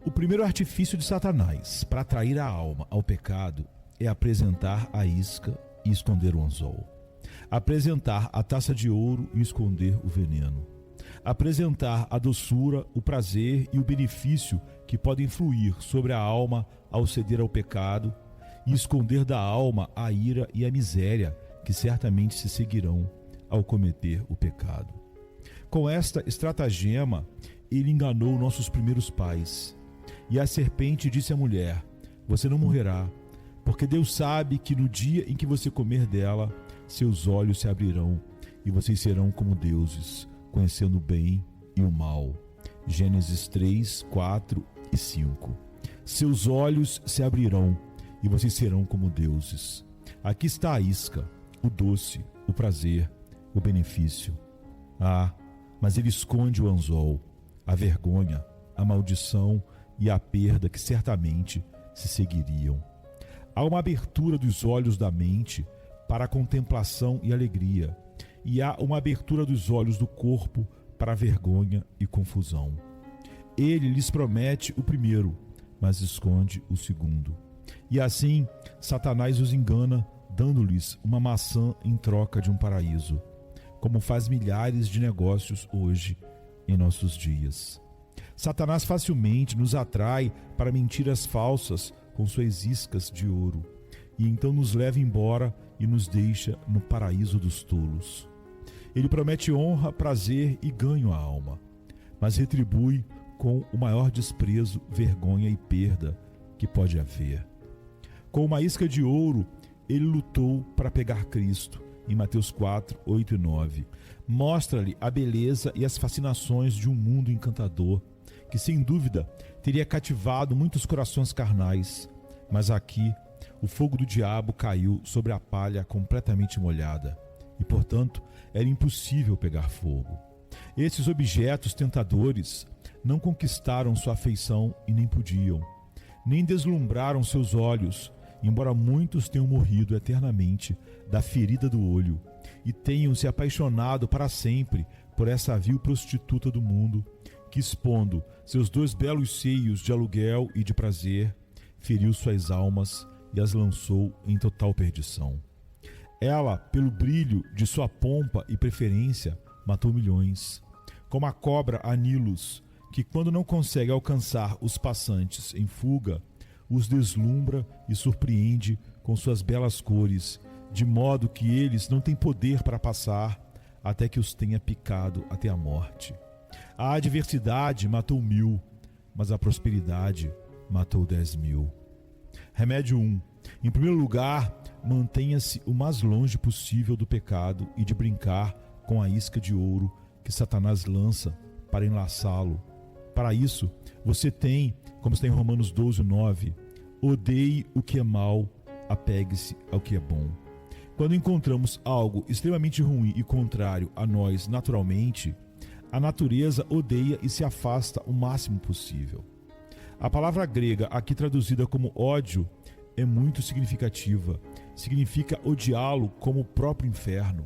O primeiro artifício de Satanás para atrair a alma ao pecado é apresentar a isca e esconder o anzol. Apresentar a taça de ouro e esconder o veneno. Apresentar a doçura, o prazer e o benefício que podem fluir sobre a alma ao ceder ao pecado e esconder da alma a ira e a miséria que certamente se seguirão ao cometer o pecado. Com esta estratagema, ele enganou nossos primeiros pais. E a serpente disse à mulher: você não morrerá, porque Deus sabe que no dia em que você comer dela, seus olhos se abrirão e vocês serão como deuses, conhecendo o bem e o mal. Gênesis 3, 4 e 5. Seus olhos se abrirão e vocês serão como deuses. Aqui está a isca, o doce, o prazer, o benefício. Ah, mas ele esconde o anzol, a vergonha, a maldição e a perda que certamente se seguiriam. Há uma abertura dos olhos da mente para a contemplação e alegria, e há uma abertura dos olhos do corpo para a vergonha e confusão. Ele lhes promete o primeiro, mas esconde o segundo. E assim, Satanás os engana, dando-lhes uma maçã em troca de um paraíso, como faz milhares de negócios hoje em nossos dias. Satanás facilmente nos atrai para mentiras falsas com suas iscas de ouro, e então nos leva embora e nos deixa no paraíso dos tolos. Ele promete honra, prazer e ganho à alma, mas retribui com o maior desprezo, vergonha e perda que pode haver. Com uma isca de ouro, ele lutou para pegar Cristo, em Mateus 4, 8 e 9. Mostra-lhe a beleza e as fascinações de um mundo encantador, que sem dúvida teria cativado muitos corações carnais, mas aqui o fogo do diabo caiu sobre a palha completamente molhada, e portanto era impossível pegar fogo. Esses objetos tentadores não conquistaram sua afeição e nem podiam, nem deslumbraram seus olhos, embora muitos tenham morrido eternamente da ferida do olho e tenham se apaixonado para sempre por essa vil prostituta do mundo, que, expondo seus dois belos seios de aluguel e de prazer, feriu suas almas e as lançou em total perdição. Ela, pelo brilho de sua pompa e preferência, matou milhões, como a cobra Anilos, que quando não consegue alcançar os passantes em fuga, os deslumbra e surpreende com suas belas cores, de modo que eles não têm poder para passar até que os tenha picado até a morte. A adversidade matou 1000, mas a prosperidade matou 10.000. Remédio 1. Em primeiro lugar, mantenha-se o mais longe possível do pecado e de brincar com a isca de ouro que Satanás lança para enlaçá-lo. Para isso, você tem, como está em Romanos 12, 9, odeie o que é mal, apegue-se ao que é bom. Quando encontramos algo extremamente ruim e contrário a nós naturalmente, a natureza odeia e se afasta o máximo possível. A palavra grega, aqui traduzida como ódio, é muito significativa. Significa odiá-lo como o próprio inferno,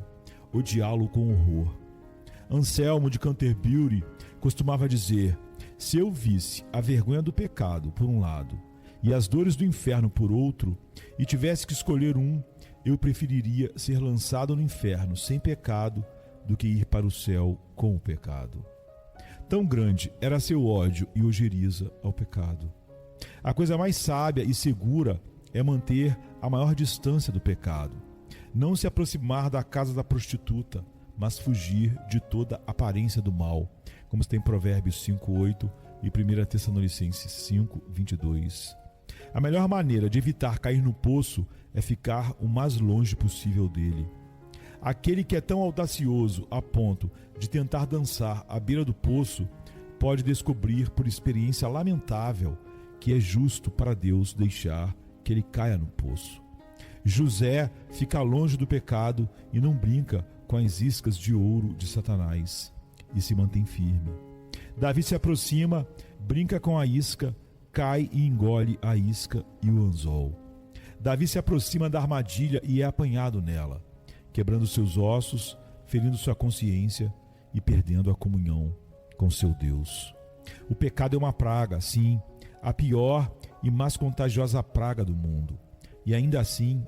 odiá-lo com horror. Anselmo de Canterbury costumava dizer: se eu visse a vergonha do pecado por um lado e as dores do inferno por outro, e tivesse que escolher um, eu preferiria ser lançado no inferno sem pecado do que ir para o céu com o pecado. Tão grande era seu ódio e ojeriza ao pecado. A coisa mais sábia e segura é manter a maior distância do pecado, não se aproximar da casa da prostituta, mas fugir de toda aparência do mal, como está em Provérbios 5:8 e 1 Tessalonicenses 5:22. A melhor maneira de evitar cair no poço é ficar o mais longe possível dele. Aquele que é tão audacioso a ponto de tentar dançar à beira do poço pode descobrir por experiência lamentável que é justo para Deus deixar que ele caia no poço. José fica longe do pecado e não brinca com as iscas de ouro de Satanás e se mantém firme. Davi se aproxima, brinca com a isca, cai e engole a isca e o anzol. Davi se aproxima da armadilha e é apanhado nela, quebrando seus ossos, ferindo sua consciência e perdendo a comunhão com seu Deus. O pecado é uma praga, sim, a pior e mais contagiosa praga do mundo. E ainda assim,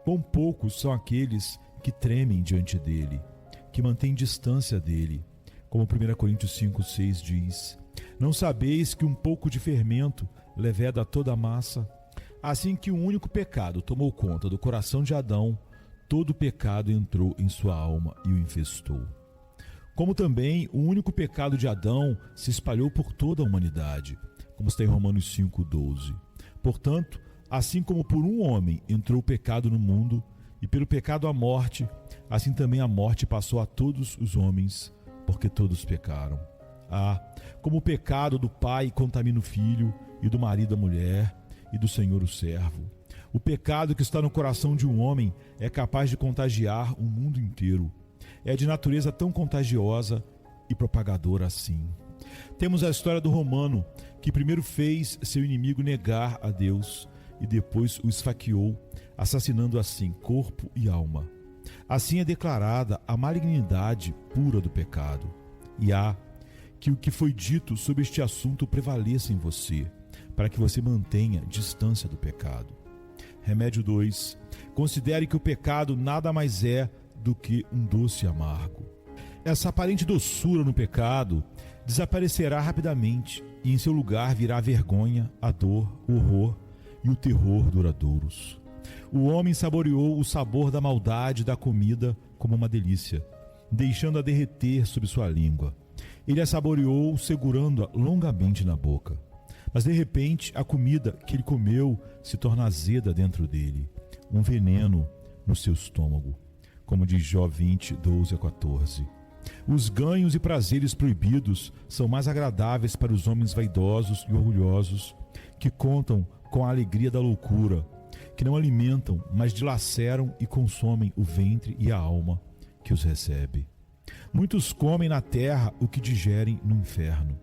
quão poucos são aqueles que tremem diante dele, que mantêm distância dele. Como 1 Coríntios 5,6 diz: não sabeis que um pouco de fermento leveda toda a massa? Assim que um único pecado tomou conta do coração de Adão, todo o pecado entrou em sua alma e o infestou. Como também o único pecado de Adão se espalhou por toda a humanidade, como está em Romanos 5,12. Portanto, assim como por um homem entrou o pecado no mundo, e pelo pecado a morte, assim também a morte passou a todos os homens, porque todos pecaram. Como o pecado do pai contamina o filho, e do marido a mulher, e do senhor o servo. O pecado que está no coração de um homem é capaz de contagiar o mundo inteiro. É de natureza tão contagiosa e propagadora assim. Temos a história do romano, que primeiro fez seu inimigo negar a Deus e depois o esfaqueou, assassinando assim corpo e alma. Assim é declarada a malignidade pura do pecado. E que o que foi dito sobre este assunto prevaleça em você, para que você mantenha distância do pecado. Remédio 2. Considere que o pecado nada mais é do que um doce amargo. Essa aparente doçura no pecado desaparecerá rapidamente e em seu lugar virá a vergonha, a dor, o horror e o terror duradouros. O homem saboreou o sabor da maldade da comida como uma delícia, deixando-a derreter sob sua língua. Ele a saboreou segurando-a longamente na boca. Mas de repente a comida que ele comeu se torna azeda dentro dele, um veneno no seu estômago, como diz Jó 20, 12-14. Os ganhos e prazeres proibidos são mais agradáveis para os homens vaidosos e orgulhosos, que contam com a alegria da loucura, que não alimentam, mas dilaceram e consomem o ventre e a alma que os recebe. Muitos comem na terra o que digerem no inferno.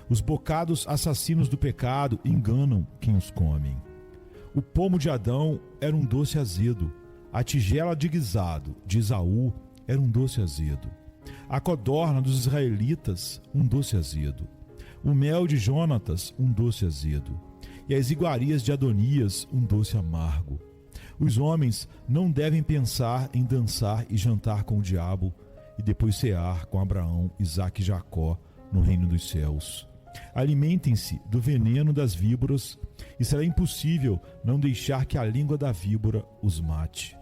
Os bocados assassinos do pecado enganam quem os come. O pomo de Adão era um doce azedo. A tigela de guisado de Esaú era um doce azedo. A codorna dos israelitas, um doce azedo. O mel de Jonatas, um doce azedo. E as iguarias de Adonias, um doce amargo. Os homens não devem pensar em dançar e jantar com o diabo e depois cear com Abraão, Isaque e Jacó no reino dos céus. Alimentem-se do veneno das víboras e será impossível não deixar que a língua da víbora os mate.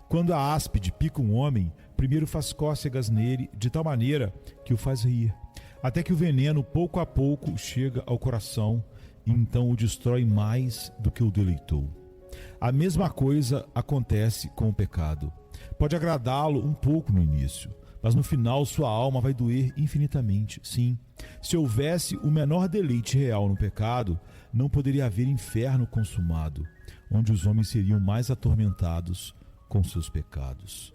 Quando a áspide pica um homem, primeiro faz cócegas nele de tal maneira que o faz rir, até que o veneno pouco a pouco chega ao coração e então o destrói mais do que o deleitou. A mesma coisa acontece com o pecado. Pode agradá-lo um pouco no início, mas no final sua alma vai doer infinitamente. Sim, se houvesse o menor deleite real no pecado, não poderia haver inferno consumado, onde os homens seriam mais atormentados com seus pecados.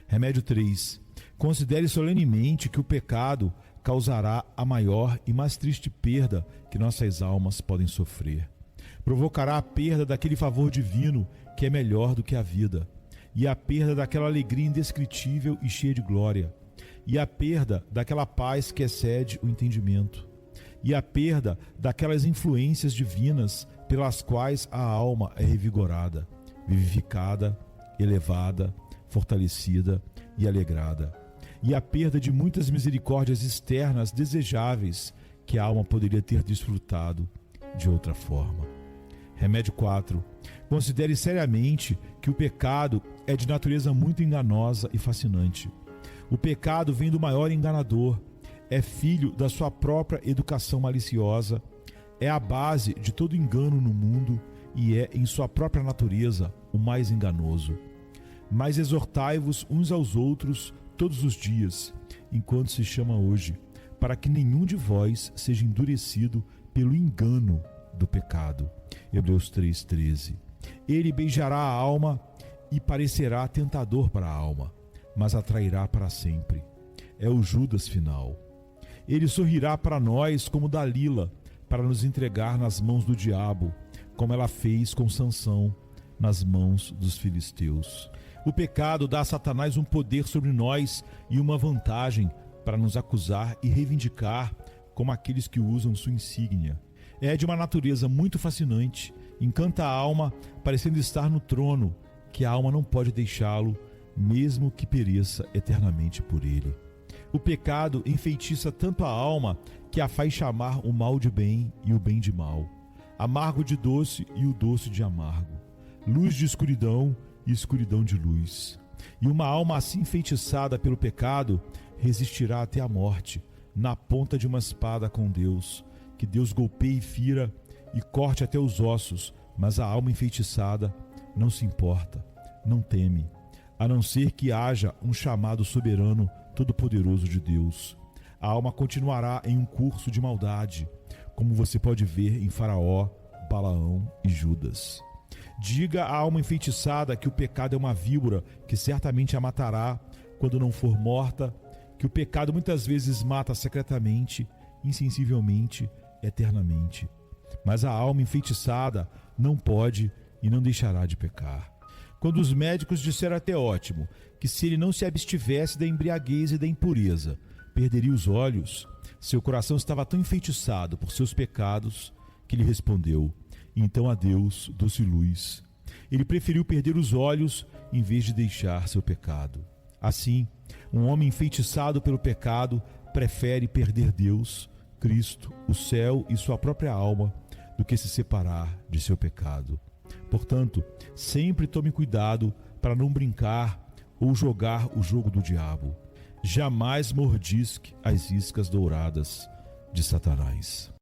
Remédio 3. Considere solenemente que o pecado causará a maior e mais triste perda que nossas almas podem sofrer. Provocará a perda daquele favor divino que é melhor do que a vida, e a perda daquela alegria indescritível e cheia de glória, e a perda daquela paz que excede o entendimento, e a perda daquelas influências divinas pelas quais a alma é revigorada, vivificada, elevada, fortalecida e alegrada, e a perda de muitas misericórdias externas desejáveis que a alma poderia ter desfrutado de outra forma. Remédio 4. Considere seriamente que o pecado é de natureza muito enganosa e fascinante. O pecado vem do maior enganador, é filho da sua própria educação maliciosa, é a base de todo engano no mundo e é, em sua própria natureza, o mais enganoso. Mas exortai-vos uns aos outros todos os dias, enquanto se chama hoje, para que nenhum de vós seja endurecido pelo engano do pecado. Hebreus 3,13. Ele beijará a alma e parecerá tentador para a alma, mas atrairá para sempre. É o Judas final. Ele sorrirá para nós como Dalila, para nos entregar nas mãos do diabo, como ela fez com Sansão nas mãos dos filisteus. O pecado dá a Satanás um poder sobre nós e uma vantagem para nos acusar e reivindicar como aqueles que usam sua insígnia. É de uma natureza muito fascinante, encanta a alma, parecendo estar no trono, que a alma não pode deixá-lo, mesmo que pereça eternamente por ele. O pecado enfeitiça tanto a alma que a faz chamar o mal de bem e o bem de mal, amargo de doce e o doce de amargo, luz de escuridão e escuridão de luz. E uma alma assim enfeitiçada pelo pecado resistirá até a morte, na ponta de uma espada com Deus, que Deus golpeie e fira e corte até os ossos, mas a alma enfeitiçada não se importa, não teme, a não ser que haja um chamado soberano todo-poderoso de Deus. A alma continuará em um curso de maldade, como você pode ver em Faraó, Balaão e Judas. Diga à alma enfeitiçada que o pecado é uma víbora que certamente a matará quando não for morta, que o pecado muitas vezes mata secretamente, insensivelmente, eternamente. Mas a alma enfeitiçada não pode e não deixará de pecar. Quando os médicos disseram até ótimo que se ele não se abstivesse da embriaguez e da impureza, perderia os olhos, seu coração estava tão enfeitiçado por seus pecados que lhe respondeu: então a Deus doce luz. Ele preferiu perder os olhos em vez de deixar seu pecado. Assim, um homem enfeitiçado pelo pecado prefere perder Deus, Cristo, o céu e sua própria alma do que se separar de seu pecado. Portanto, sempre tome cuidado para não brincar ou jogar o jogo do diabo. Jamais mordisque as iscas douradas de Satanás.